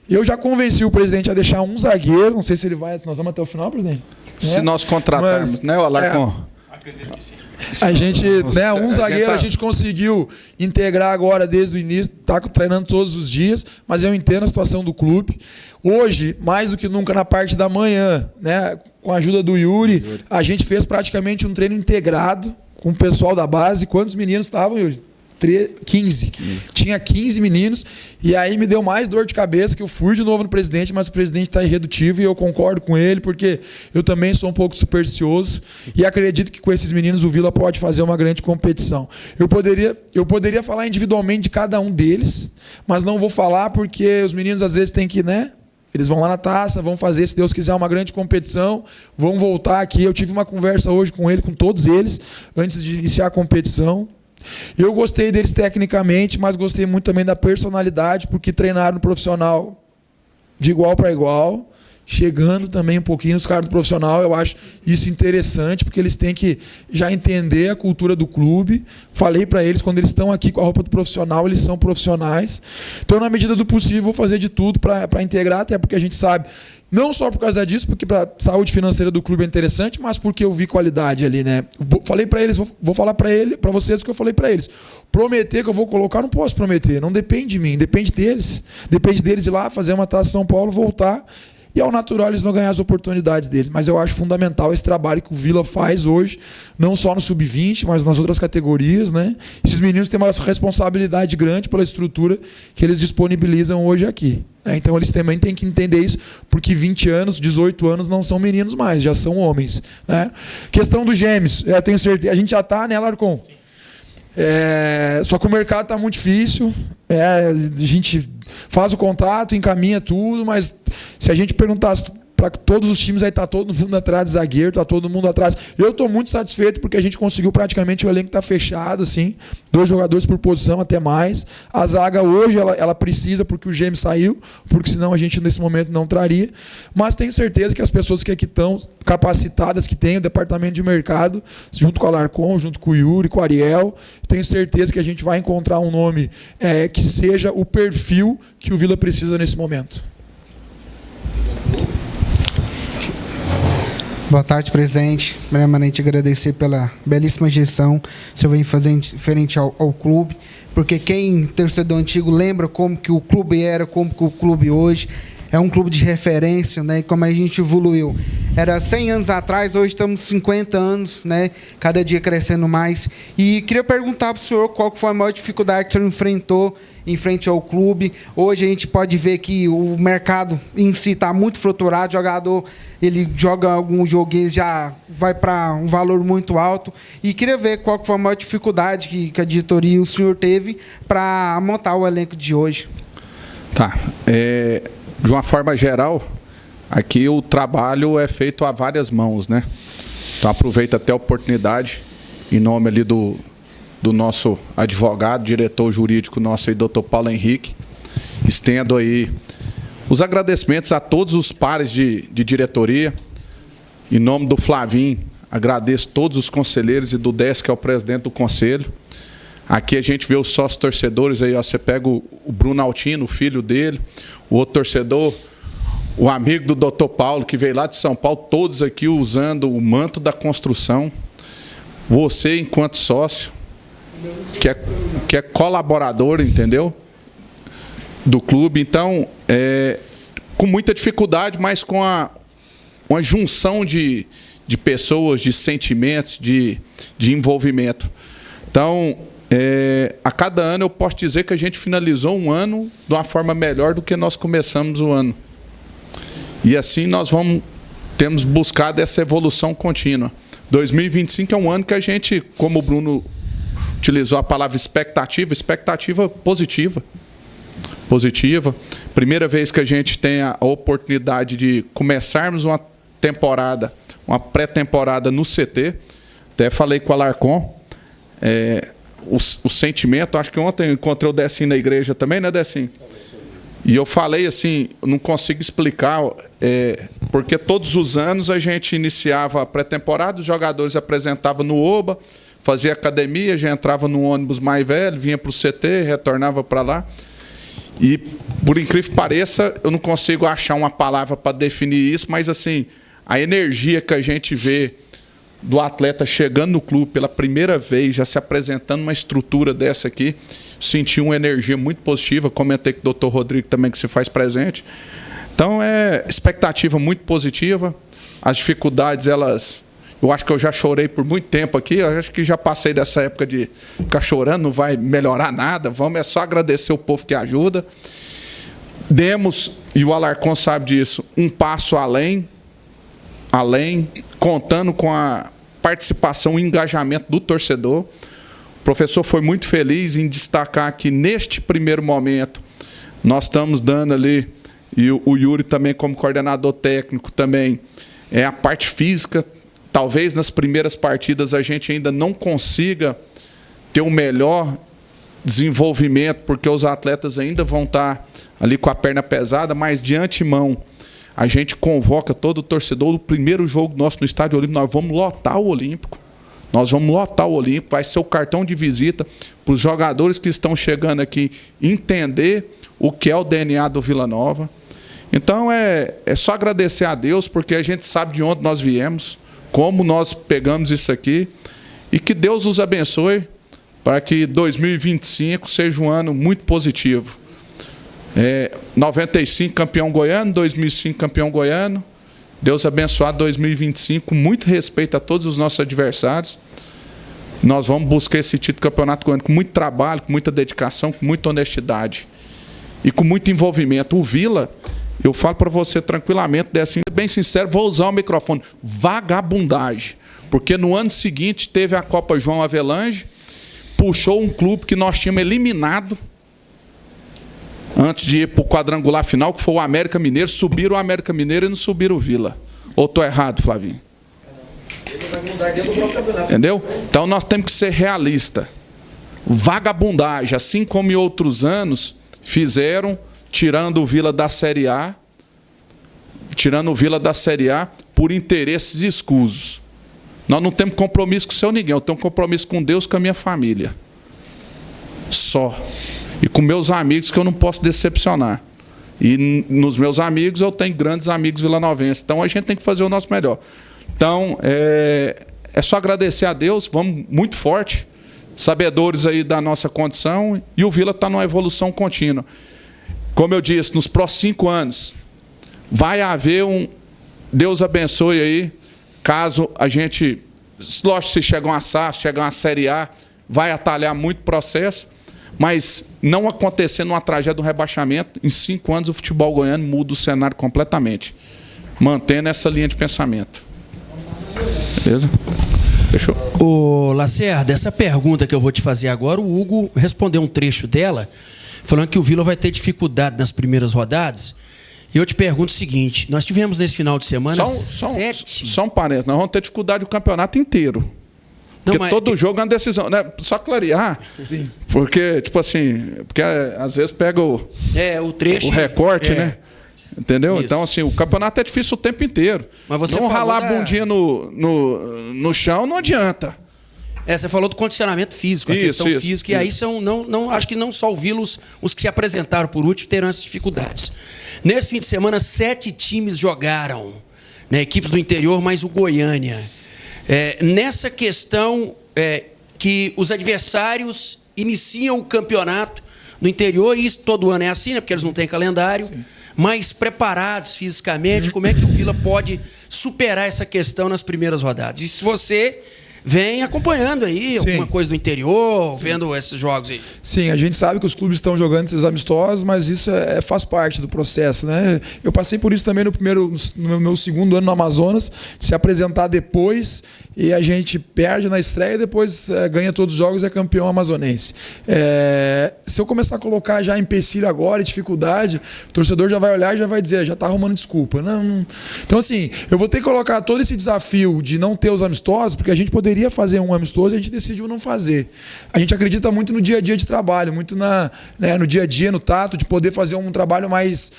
eu já convenci o presidente a deixar um zagueiro, não sei se ele vai, nós vamos até o final, presidente? Se nós contratarmos, né, o Alarcon? Acredito que sim. A gente, né, um zagueiro a gente conseguiu integrar agora desde o início, está treinando todos os dias, mas eu entendo a situação do clube. Hoje, mais do que nunca na parte da manhã, né, com a ajuda do Yuri, a gente fez praticamente um treino integrado com o pessoal da base. Quantos meninos estavam, Yuri? 15. Tinha 15 meninos, e aí me deu mais dor de cabeça que eu fui de novo no presidente, mas o presidente está irredutível e eu concordo com ele, porque eu também sou um pouco supersticioso e acredito que com esses meninos o Vila pode fazer uma grande competição. Eu poderia falar individualmente de cada um deles, mas não vou falar porque os meninos às vezes têm que, né? Eles vão lá na taça, vão fazer, se Deus quiser, uma grande competição, vão voltar aqui. Eu tive uma conversa hoje com ele, com todos eles, antes de iniciar a competição. Eu gostei deles tecnicamente, mas gostei muito também da personalidade, porque treinaram no profissional de igual para igual, chegando também um pouquinho os caras do profissional. Eu acho isso interessante, porque eles têm que já entender a cultura do clube. Falei para eles, quando eles estão aqui com a roupa do profissional, eles são profissionais. Então, na medida do possível, vou fazer de tudo para integrar, até porque a gente sabe, não só por causa disso, porque para a saúde financeira do clube é interessante, mas porque eu vi qualidade ali, né? Falei para eles, vou falar para vocês o que eu falei para eles. Prometer que eu vou colocar, não posso prometer, não depende de mim, depende deles. Depende deles ir lá, fazer uma taça São Paulo, voltar. E ao natural eles vão ganhar as oportunidades deles. Mas eu acho fundamental esse trabalho que o Vila faz hoje, não só no Sub-20, mas nas outras categorias, né? Esses meninos têm uma responsabilidade grande pela estrutura que eles disponibilizam hoje aqui. Então eles também têm que entender isso, porque 20 anos, 18 anos não são meninos mais, já são homens. Né? Questão dos gêmeos, eu tenho certeza. A gente já está, né, Larcon? Só que o mercado está muito difícil. A gente faz o contato, encaminha tudo, mas se a gente perguntasse para todos os times, aí está todo mundo atrás de zagueiro, está todo mundo atrás. Eu estou muito satisfeito porque a gente conseguiu praticamente o elenco está fechado, assim, 2 jogadores por posição, até mais. A zaga hoje ela precisa porque o Gêmeo saiu, porque senão a gente nesse momento não traria. Mas tenho certeza que as pessoas que aqui estão capacitadas, que tem o departamento de mercado, junto com a Alarcon, junto com o Yuri, com o Ariel, tenho certeza que a gente vai encontrar um nome que seja o perfil que o Vila precisa nesse momento. Boa tarde, presidente. Primeiramente, agradecer pela belíssima gestão que o senhor vem fazendo diferente ao clube, porque quem, torcedor antigo, lembra como que o clube era, como que o clube hoje. É um clube de referência, né? E como a gente evoluiu. Era 100 anos atrás, hoje estamos 50 anos, né? Cada dia crescendo mais. E queria perguntar para o senhor qual foi a maior dificuldade que o senhor enfrentou em frente ao clube. Hoje a gente pode ver que o mercado em si está muito fluturado. O jogador, ele joga algum joguinho, já vai para um valor muito alto. E queria ver qual foi a maior dificuldade que a diretoria e o senhor teve para montar o elenco de hoje. Tá. De uma forma geral, aqui o trabalho é feito a várias mãos, né? Então aproveito até a oportunidade, em nome ali do nosso advogado, diretor jurídico nosso aí, doutor Paulo Henrique, estendo aí os agradecimentos a todos os pares de diretoria. Em nome do Flavinho, agradeço todos os conselheiros e do Décio, que é o presidente do conselho. Aqui a gente vê os sócios torcedores aí, ó, você pega o Bruno Altino, o filho dele, o outro torcedor, o amigo do Dr. Paulo, que veio lá de São Paulo, todos aqui usando o manto da construção. Você, enquanto sócio, que é colaborador, entendeu? Do clube. Então, com muita dificuldade, mas com uma junção de pessoas, de sentimentos, de envolvimento. Então, a cada ano eu posso dizer que a gente finalizou um ano de uma forma melhor do que nós começamos o ano. E assim nós temos buscado essa evolução contínua. 2025 é um ano que a gente, como o Bruno utilizou a palavra expectativa positiva. Positiva. Primeira vez que a gente tem a oportunidade de começarmos uma temporada, uma pré-temporada no CT. Até falei com o Alarcon. O sentimento, acho que ontem eu encontrei o Decinho na igreja também, né, Decinho? E eu falei assim, não consigo explicar, porque todos os anos a gente iniciava a pré-temporada, os jogadores apresentavam no OBA, fazia academia, já entrava no ônibus mais velho, vinha para o CT, retornava para lá. E, por incrível que pareça, eu não consigo achar uma palavra para definir isso, mas assim, a energia que a gente vê do atleta chegando no clube pela primeira vez, já se apresentando uma estrutura dessa aqui, senti uma energia muito positiva, comentei com o Dr. Rodrigo também que se faz presente. Então, expectativa muito positiva. As dificuldades, eu acho que eu já chorei por muito tempo aqui, eu acho que já passei dessa época de ficar chorando, não vai melhorar nada, é só agradecer o povo que ajuda. Demos, e o Alarcon sabe disso, um passo além, contando com a participação e engajamento do torcedor. O professor foi muito feliz em destacar que, neste primeiro momento, nós estamos dando ali, e o Yuri também como coordenador técnico também, a parte física. Talvez nas primeiras partidas a gente ainda não consiga ter um melhor desenvolvimento, porque os atletas ainda vão estar ali com a perna pesada, mas de antemão a gente convoca todo o torcedor. No primeiro jogo nosso no Estádio Olímpico, nós vamos lotar o Olímpico. Nós vamos lotar o Olímpico, vai ser o cartão de visita para os jogadores que estão chegando aqui entender o que é o DNA do Vila Nova. Então, é só agradecer a Deus, porque a gente sabe de onde nós viemos, como nós pegamos isso aqui, e que Deus nos abençoe para que 2025 seja um ano muito positivo. 95 campeão goiano, 2005 campeão goiano. Deus abençoado 2025, com muito respeito a todos os nossos adversários. Nós vamos buscar esse título do campeonato goiano com muito trabalho, com muita dedicação, com muita honestidade e com muito envolvimento. O Vila, eu falo para você tranquilamente, assim, bem sincero, vou usar o microfone, vagabundagem. Porque no ano seguinte teve a Copa João Avelange, puxou um clube que nós tínhamos eliminado antes de ir para o quadrangular final, que foi o América Mineiro. Subiram o América Mineiro e não subiram o Vila. Ou estou errado, Flavinho? Entendeu? Então nós temos que ser realistas. Vagabundagem, assim como em outros anos fizeram, tirando o Vila da Série A, por interesses escusos. Nós não temos compromisso com o seu ninguém, eu tenho compromisso com Deus, com a minha família. Só. E com meus amigos, que eu não posso decepcionar. E nos meus amigos eu tenho grandes amigos vilanovenses. Então a gente tem que fazer o nosso melhor. Então é só agradecer a Deus, vamos muito forte, sabedores aí da nossa condição, e o Vila está numa evolução contínua. Como eu disse, nos próximos 5 anos vai haver Deus abençoe aí, caso a gente, lógico, se chegar uma SAF, chegar uma Série A, vai atalhar muito processo, mas não acontecendo uma tragédia do rebaixamento, em 5 anos o futebol goiano muda o cenário completamente, mantendo essa linha de pensamento. Beleza? Fechou? Ô, Lacerda, essa pergunta que eu vou te fazer agora, o Hugo respondeu um trecho dela, falando que o Vila vai ter dificuldade nas primeiras rodadas. E eu te pergunto o seguinte, nós tivemos nesse final de semana Só um parênteses, nós vamos ter dificuldade o campeonato inteiro. Porque todo jogo é uma decisão, né? Só clarear. Sim. Porque, tipo assim, porque às vezes pega o trecho, o recorte, né? Entendeu? Isso. Então, assim, o campeonato é difícil o tempo inteiro. Mas você não ralar a bundinha no chão não adianta. Você falou do condicionamento físico, a questão física, e aí acho que não só o Vila, os que se apresentaram por último terão essas dificuldades. Nesse fim de semana, 7 times jogaram, né, equipes do interior, mais o Goiânia. Nessa questão que os adversários iniciam o campeonato no interior, e isso todo ano é assim, né, porque eles não têm calendário, mais preparados fisicamente, como é que o Vila pode superar essa questão nas primeiras rodadas? E se você vem acompanhando aí alguma coisa do interior, vendo esses jogos aí. Sim, a gente sabe que os clubes estão jogando esses amistosos, mas isso faz parte do processo, né? Eu passei por isso também no meu segundo ano no Amazonas, de se apresentar depois e a gente perde na estreia e depois ganha todos os jogos e é campeão amazonense. Se eu começar a colocar já empecilho agora e dificuldade, o torcedor já vai olhar e já vai dizer, já está arrumando desculpa. Não. Então, assim, eu vou ter que colocar todo esse desafio de não ter os amistosos, porque a gente poderia fazer um amistoso e a gente decidiu não fazer. A gente acredita muito no dia a dia de trabalho, muito no dia a dia, no tato, de poder fazer um trabalho mais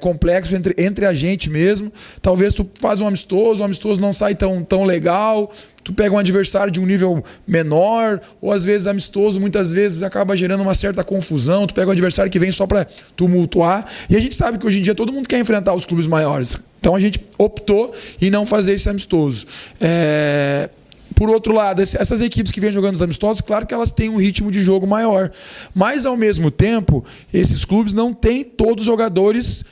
complexo entre a gente mesmo. Talvez tu faz um amistoso não sai tão legal, tu pega um adversário de um nível menor, ou às vezes amistoso, muitas vezes acaba gerando uma certa confusão, tu pega um adversário que vem só para tumultuar, e a gente sabe que hoje em dia todo mundo quer enfrentar os clubes maiores. Então a gente optou em não fazer esse amistoso. Por outro lado, essas equipes que vêm jogando os amistosos, claro que elas têm um ritmo de jogo maior. Mas, ao mesmo tempo, esses clubes não têm todos os jogadores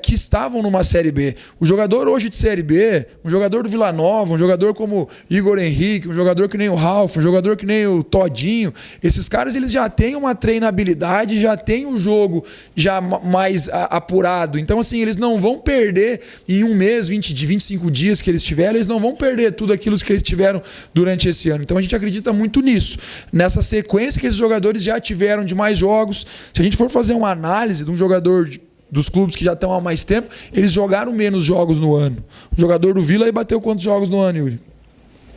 que estavam numa Série B. O jogador hoje de Série B, um jogador do Vila Nova, um jogador como Igor Henrique, um jogador que nem o Ralf, um jogador que nem o Todinho, esses caras eles já têm uma treinabilidade, já têm o jogo já mais apurado. Então, assim, eles não vão perder em um mês, 25 dias que eles tiveram, eles não vão perder tudo aquilo que eles tiveram durante esse ano. Então a gente acredita muito nisso, nessa sequência que esses jogadores já tiveram de mais jogos. Se a gente for fazer uma análise de um jogador dos clubes que já estão há mais tempo, eles jogaram menos jogos no ano. O jogador do Vila aí bateu quantos jogos no ano, Yuri?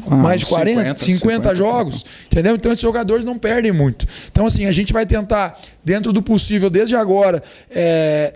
Mais de 40, 50 jogos, entendeu? Então esses jogadores não perdem muito. Então assim, a gente vai tentar, dentro do possível, desde agora,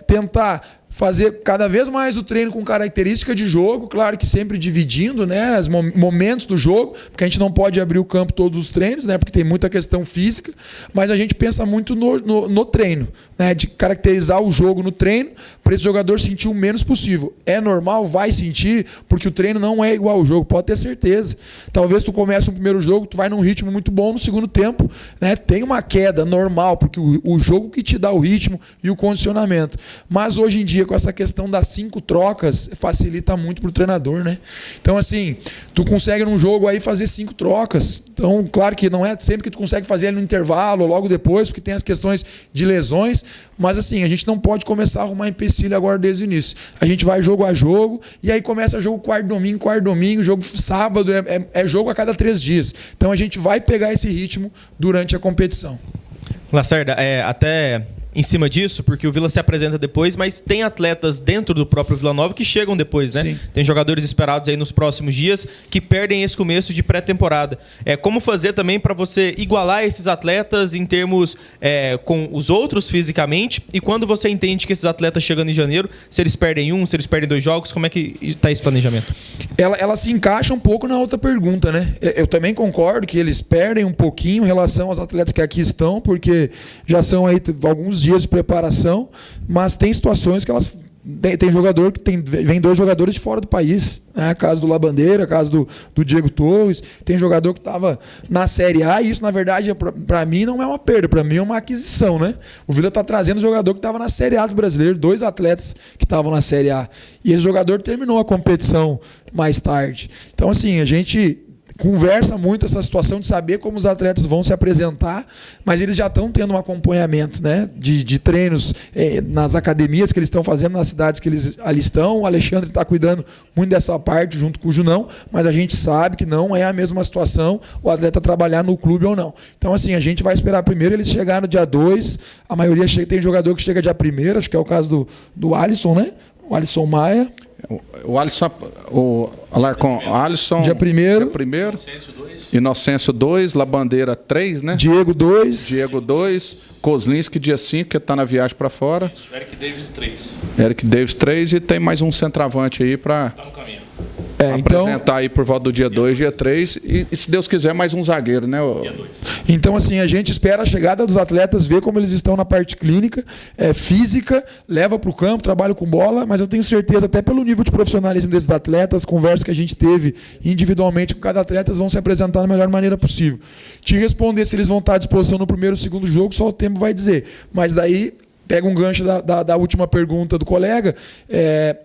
tentar fazer cada vez mais o treino com característica de jogo, claro que sempre dividindo, né, os momentos do jogo, porque a gente não pode abrir o campo todos os treinos, né, porque tem muita questão física, mas a gente pensa muito no treino, né, de caracterizar o jogo no treino para esse jogador sentir o menos possível. É normal, vai sentir, porque o treino não é igual ao jogo, pode ter certeza. Talvez tu comece um primeiro jogo, tu vai num ritmo muito bom, no segundo tempo, né, tem uma queda normal, porque o jogo que te dá o ritmo e o condicionamento. Mas hoje em dia, com essa questão das 5 trocas, facilita muito pro treinador, né? Então, assim, tu consegue num jogo aí fazer 5 trocas. Então, claro que não é sempre que tu consegue fazer ali no intervalo ou logo depois, porque tem as questões de lesões, mas assim, a gente não pode começar a arrumar empecilho agora desde o início. A gente vai jogo a jogo, e aí começa jogo quarto domingo, jogo sábado, é jogo a cada 3 dias. Então a gente vai pegar esse ritmo durante a competição. Lacerda, até em cima disso, porque o Vila se apresenta depois, mas tem atletas dentro do próprio Vila Nova que chegam depois, né? Sim. Tem jogadores esperados aí nos próximos dias que perdem esse começo de pré-temporada. Como fazer também para você igualar esses atletas em termos com os outros fisicamente, e quando você entende que esses atletas chegando em janeiro, se eles perdem se eles perdem 2 jogos, como é que está esse planejamento? Ela se encaixa um pouco na outra pergunta, né? Eu também concordo que eles perdem um pouquinho em relação aos atletas que aqui estão, porque já são aí alguns dias de preparação, mas tem situações que elas tem jogador que vem 2 jogadores de fora do país, né? Caso do Labandeira, caso do Diego Torres, tem jogador que estava na Série A, e isso na verdade para mim não é uma perda, para mim é uma aquisição, né? O Vila está trazendo jogador que estava na Série A do Brasileiro, 2 atletas que estavam na Série A, e esse jogador terminou a competição mais tarde. Então assim, a gente conversa muito essa situação de saber como os atletas vão se apresentar, mas eles já estão tendo um acompanhamento, né, de treinos nas academias que eles estão fazendo nas cidades que eles ali estão. O Alexandre está cuidando muito dessa parte junto com o Junão, mas a gente sabe que não é a mesma situação o atleta trabalhar no clube ou não. Então assim, a gente vai esperar primeiro eles chegarem no dia 2, a maioria tem jogador que chega dia 1º, acho que é o caso do Alisson, né? O Alisson Maia. O Alisson, o Alarcon, Alisson, dia 1º. Inocêncio 2. Inocêncio 2, Labandeira 3, né? Diego 2. Diego 2, Kozlinski dia 5, que está na viagem para fora. Isso, Eric Davis 3. Eric Davis 3, e tem mais um centroavante aí para... Tá no caminho. Apresentar aí por volta do dia 2, dia 3 e se Deus quiser, mais um zagueiro, né? Então, assim, a gente espera a chegada dos atletas, ver como eles estão na parte clínica, física, leva para o campo, trabalho com bola, mas eu tenho certeza, até pelo nível de profissionalismo desses atletas, conversas que a gente teve individualmente com cada atleta, eles vão se apresentar da melhor maneira possível. Te responder se eles vão estar à disposição no primeiro ou segundo jogo, só o tempo vai dizer. Mas daí, pega um gancho da última pergunta do colega,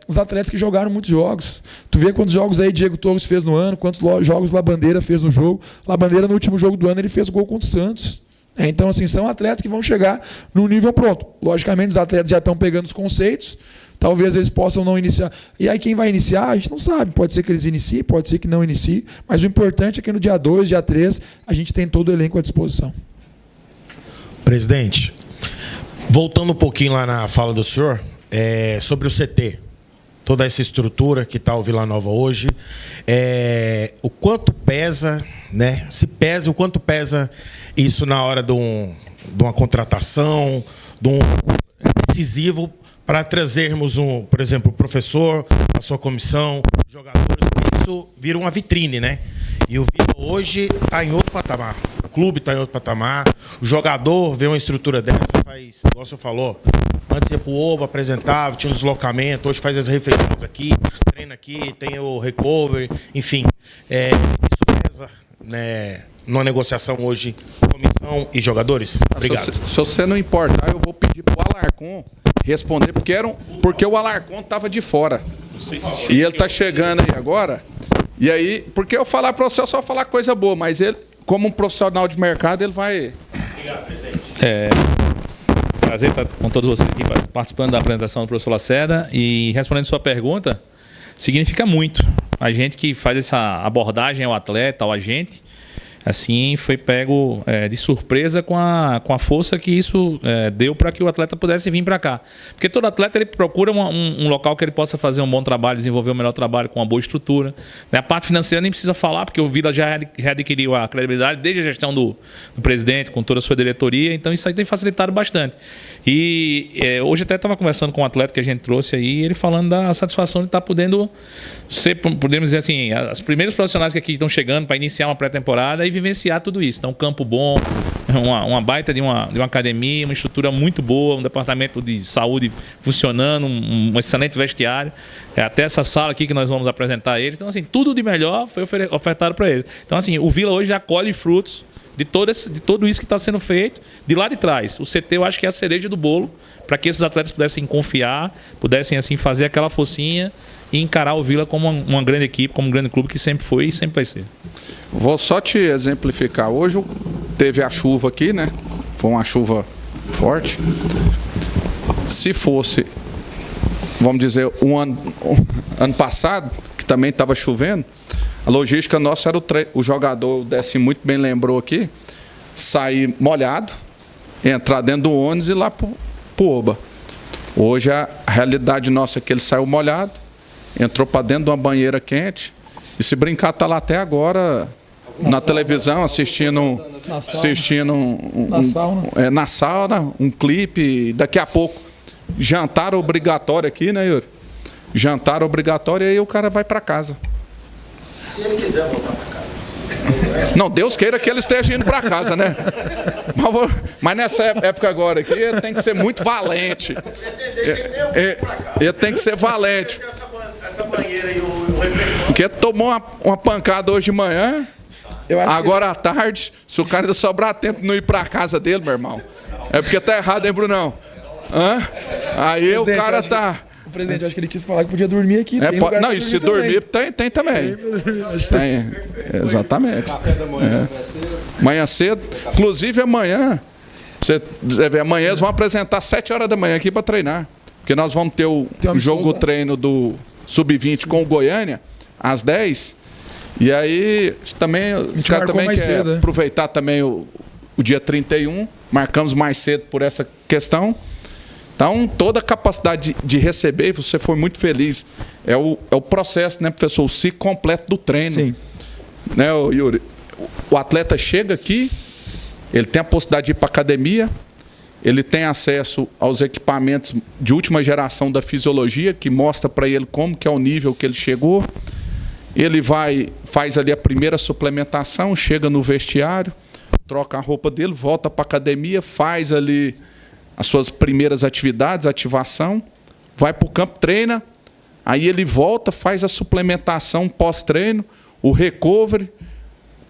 os atletas que jogaram muitos jogos. Tu vê quantos jogos aí Diego Torres fez no ano, quantos jogos Labandeira fez no jogo. Labandeira, no último jogo do ano, ele fez gol contra o Santos. Então, assim, são atletas que vão chegar no nível pronto. Logicamente, os atletas já estão pegando os conceitos, talvez eles possam não iniciar. E aí, quem vai iniciar, a gente não sabe. Pode ser que eles iniciem, pode ser que não iniciem, mas o importante é que no dia 2, dia 3, a gente tem todo o elenco à disposição. Presidente, voltando um pouquinho lá na fala do senhor, sobre o CT, toda essa estrutura que está o Vila Nova hoje, o quanto pesa, né? Se pesa, o quanto pesa isso na hora de uma contratação, de um decisivo para trazermos por exemplo, o professor, a sua comissão, jogadores, isso vira uma vitrine, né? E o Vila hoje está em outro patamar. O clube está em outro patamar. O jogador vê uma estrutura dessa, faz, igual o senhor falou, antes ia para o Oba, apresentava, tinha um deslocamento, hoje faz as refeições aqui, treina aqui, tem o recovery, enfim. Isso pesa, né, numa negociação hoje, comissão e jogadores? Obrigado. Se você não importar, eu vou pedir para o Alarcon responder, porque o Alarcon estava de fora. E ele está chegando aí agora. E aí, porque eu falar para você, eu só falar coisa boa, mas ele, como um profissional de mercado, ele vai... Obrigado, presidente. Prazer estar com todos vocês aqui participando da apresentação do professor Lacerda e respondendo sua pergunta, significa muito. A gente que faz essa abordagem ao atleta, ao agente, assim, foi pego de surpresa com a força que isso deu para que o atleta pudesse vir para cá. Porque todo atleta ele procura um local que ele possa fazer um bom trabalho, desenvolver um melhor trabalho com uma boa estrutura. A parte financeira nem precisa falar, porque o Vila já adquiriu a credibilidade desde a gestão do presidente, com toda a sua diretoria, então isso aí tem facilitado bastante. E hoje até estava conversando com um atleta que a gente trouxe aí, ele falando da satisfação de estar podendo ser, podemos dizer assim, as primeiros profissionais que aqui estão chegando para iniciar uma pré-temporada e vivenciar tudo isso. Então, um campo bom, uma baita de uma academia, uma estrutura muito boa, um departamento de saúde funcionando, um excelente vestiário, até essa sala aqui que nós vamos apresentar a eles. Então, assim, tudo de melhor foi ofertado para eles. Então, assim, o Vila hoje já colhe frutos de todo isso que está sendo feito de lá de trás. O CT, eu acho que é a cereja do bolo para que esses atletas pudessem confiar, pudessem, assim, fazer aquela focinha e encarar o Vila como uma grande equipe, como um grande clube que sempre foi e sempre vai ser. Vou só te exemplificar. Hoje teve a chuva aqui, né? Foi uma chuva forte. Se fosse, vamos dizer, ano passado, que também estava chovendo, a logística nossa era o jogador, o Décio muito bem lembrou aqui, sair molhado, entrar dentro do ônibus e ir lá pro Oba. Hoje a realidade nossa é que ele saiu molhado, entrou para dentro de uma banheira quente e, se brincar, tá lá até agora na televisão assistindo na sauna, um clipe. Daqui a pouco jantar obrigatório aqui, né, Yuri? Jantar obrigatório e aí o cara vai para casa. Se ele quiser voltar para casa. Não, Deus queira que ele esteja indo para casa, né? Mas nessa época agora aqui, ele tem que ser muito valente. Ele tem que ser valente. Essa banheira aí, o refeitório. Porque tomou uma pancada hoje de manhã, agora à tarde, se o cara ainda sobrar tempo de não ir para casa dele, meu irmão, é porque tá errado, hein, Brunão? Aí o cara tá... Presidente, acho que ele quis falar que podia dormir aqui. Não, e se dormir, tem também. Tem, exatamente. Café da manhã, manhã cedo. Inclusive, amanhã, você vê, amanhã eles vão apresentar às 7 horas da manhã aqui para treinar. Porque nós vamos ter o jogo treino do Sub-20 com o Goiânia, às 10. E aí, também, os caras também querem aproveitar também o dia 31. Marcamos mais cedo por essa questão. Então, toda a capacidade de receber, você foi muito feliz, é o processo, né, professor? O ciclo completo do treino. Sim. Né, Yuri? O atleta chega aqui, ele tem a possibilidade de ir para a academia, ele tem acesso aos equipamentos de última geração da fisiologia, que mostra para ele como que é o nível que ele chegou. ele faz ali a primeira suplementação, chega no vestiário, troca a roupa dele, volta para a academia, faz ali as suas primeiras atividades, ativação, vai para o campo, treina, aí ele volta, faz a suplementação pós-treino, o recovery,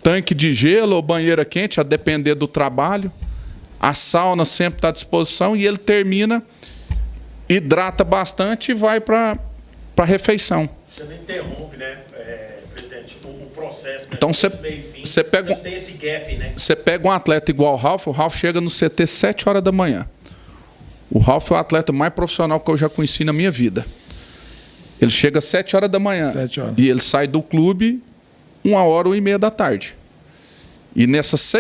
tanque de gelo ou banheira quente, a depender do trabalho. A sauna sempre está à disposição e ele termina, hidrata bastante e vai para a refeição. Você não interrompe, né, presidente, o processo. Né? Então você pega, tem esse gap, né? Você pega um atleta igual o Ralf chega no CT 7 horas da manhã. O Ralf é o atleta mais profissional que eu já conheci na minha vida. Ele chega às 7 horas da manhã 7 horas. E ele sai do clube 1h30 da tarde. E nessas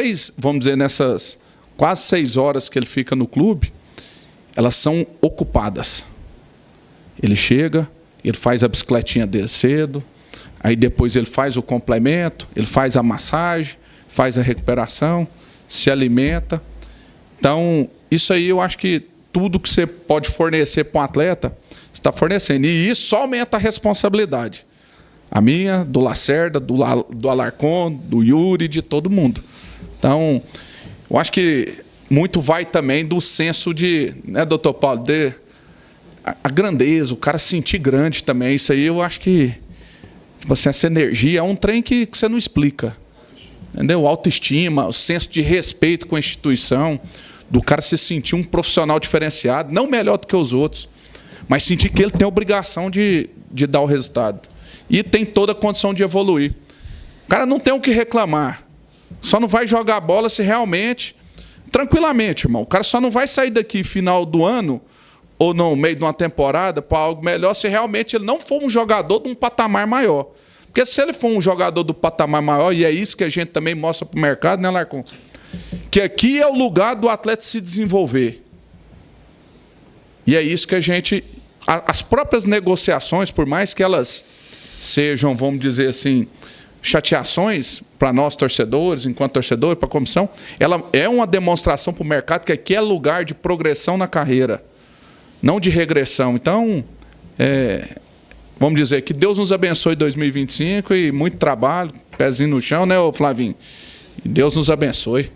nessas quase 6 horas que ele fica no clube, elas são ocupadas. Ele chega, ele faz a bicicletinha dele cedo, aí depois ele faz o complemento, ele faz a massagem, faz a recuperação, se alimenta. Então, isso aí eu acho que tudo que você pode fornecer para um atleta, você está fornecendo. E isso só aumenta a responsabilidade. A minha, do Lacerda, do Alarcon, do Yuri, de todo mundo. Então, eu acho que muito vai também do senso de, né, doutor Paulo, de a grandeza, o cara se sentir grande também. Isso aí eu acho que, tipo assim, essa energia é um trem que você não explica. Entendeu? Autoestima, o senso de respeito com a instituição, do cara se sentir um profissional diferenciado, não melhor do que os outros, mas sentir que ele tem a obrigação de dar o resultado. E tem toda a condição de evoluir. O cara não tem o que reclamar. Só não vai jogar bola se realmente... Tranquilamente, irmão. O cara só não vai sair daqui final do ano ou no meio de uma temporada para algo melhor se realmente ele não for um jogador de um patamar maior. Porque se ele for um jogador do patamar maior, e é isso que a gente também mostra para o mercado, né, Larcon? Que aqui é o lugar do atleta se desenvolver. E é isso que a gente... As próprias negociações, por mais que elas sejam, vamos dizer assim, chateações para nós torcedores, enquanto torcedores, para a comissão, ela é uma demonstração para o mercado que aqui é lugar de progressão na carreira, não de regressão. Então, vamos dizer, que Deus nos abençoe em 2025 e muito trabalho, pezinho no chão, né, Flavinho? E Deus nos abençoe.